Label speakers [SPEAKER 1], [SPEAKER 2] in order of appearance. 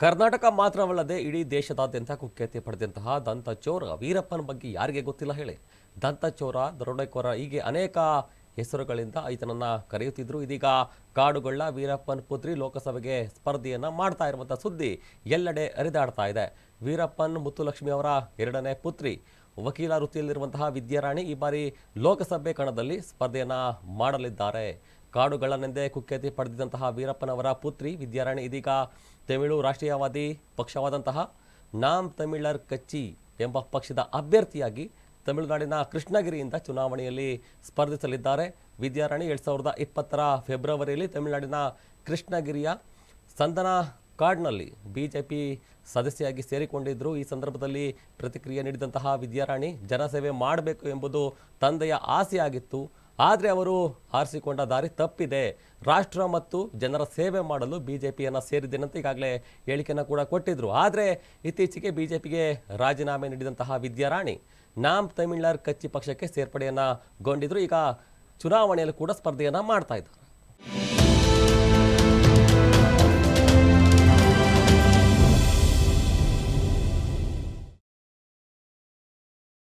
[SPEAKER 1] ಕರ್ನಾಟಕ ಮಾತ್ರವಲ್ಲದೆ ಇಡೀ ದೇಶದಾದ್ಯಂತ ಕುಖ್ಯಾತಿ ಪಡೆದಂತಹ ದಂತಚೋರ ವೀರಪ್ಪನ ಬಗ್ಗೆ ಯಾರಿಗೆ ಗೊತ್ತಿಲ್ಲ ಹೇಳಿ. ದಂತಚೋರ, ದರೋಡೆಕೋರ ಹೀಗೆ ಅನೇಕ ಹೆಸರುಗಳಿಂದ ಈತನನ್ನ ಕರೆಯುತ್ತಿದ್ರು. ಇದೀಗ ಕಾಡುಗೊಳ್ಳ ವೀರಪ್ಪನ್ ಪುತ್ರಿ ಲೋಕಸಭೆಗೆ ಸ್ಪರ್ಧೆಯನ್ನ ಮಾಡ್ತಾ ಇರುವಂತಹ ಸುದ್ದಿ ಎಲ್ಲೆಡೆ ಹರಿದಾಡ್ತಾ ಇದೆ. ವೀರಪ್ಪನ್ ಮುತ್ತುಲಕ್ಷ್ಮಿ ಅವರ ಎರಡನೇ ಪುತ್ರಿ ವಕೀಲ ವೃತ್ತಿಯಲ್ಲಿರುವಂತಹ ವಿದ್ಯಾರಾಣಿ ಈ ಬಾರಿ ಲೋಕಸಭೆ ಕಣದಲ್ಲಿ ಸ್ಪರ್ಧೆಯನ್ನ ಮಾಡಲಿದ್ದಾರೆ. ಕಾಡುಗಳನ್ನೆಂದೇ ಕುಖ್ಯಾತಿ ಪಡೆದಿದ್ದಂತಹ ವೀರಪ್ಪನವರ ಪುತ್ರಿ ವಿದ್ಯಾರಾಣಿ ಇದೀಗ ತಮಿಳು ರಾಷ್ಟ್ರೀಯವಾದಿ ಪಕ್ಷವಾದಂತಹ ನಾಮ್ ತಮಿಳರ್ ಕಚ್ಚಿ ಎಂಬ ಪಕ್ಷದ ಅಭ್ಯರ್ಥಿಯಾಗಿ ತಮಿಳುನಾಡಿನ ಕೃಷ್ಣಗಿರಿಯಿಂದ ಚುನಾವಣೆಯಲ್ಲಿ ಸ್ಪರ್ಧಿಸಲಿದ್ದಾರೆ. ವಿದ್ಯಾರಾಣಿ 2020 ಫೆಬ್ರವರಿಯಲ್ಲಿ ತಮಿಳುನಾಡಿನ ಕೃಷ್ಣಗಿರಿಯ ಸಂದನ ಕಾಡ್ನಲ್ಲಿ ಬಿಜೆಪಿ ಸದಸ್ಯೆಯಾಗಿ ಸೇರಿಕೊಂಡಿದ್ದರು. ಈ ಸಂದರ್ಭದಲ್ಲಿ ಪ್ರತಿಕ್ರಿಯೆ ನೀಡಿದಂತಹ ವಿದ್ಯಾರಾಣಿ, ಜನಸೇವೆ ಮಾಡಬೇಕು ಎಂಬುದು ತಂದೆಯ ಆಸೆಯಾಗಿತ್ತು, ಆದರೆ ಅವರು ಆರಿಸಿಕೊಂಡ ದಾರಿ ತಪ್ಪಿದೆ. ರಾಷ್ಟ್ರ ಮತ್ತು ಜನರ ಸೇವೆ ಮಾಡಲು ಬಿಜೆಪಿಯನ್ನು ಸೇರಿದ್ದೇನಂತ ಈಗಾಗಲೇ ಹೇಳಿಕೆಯನ್ನು ಕೂಡ ಕೊಟ್ಟಿದ್ರು. ಆದರೆ ಇತ್ತೀಚೆಗೆ ಬಿಜೆಪಿಗೆ ರಾಜೀನಾಮೆ ನೀಡಿದಂತಹ ವಿದ್ಯಾರಾಣಿ ನಾಮ್ ತಮಿಳರ್ ಕಚ್ಚಿ ಪಕ್ಷಕ್ಕೆ ಸೇರ್ಪಡೆಯನ್ನ ಗೊಂಡಿದ್ರು. ಈಗ ಚುನಾವಣೆಯಲ್ಲಿ ಕೂಡ ಸ್ಪರ್ಧೆಯನ್ನ ಮಾಡ್ತಾ ಇದ್ದಾರೆ.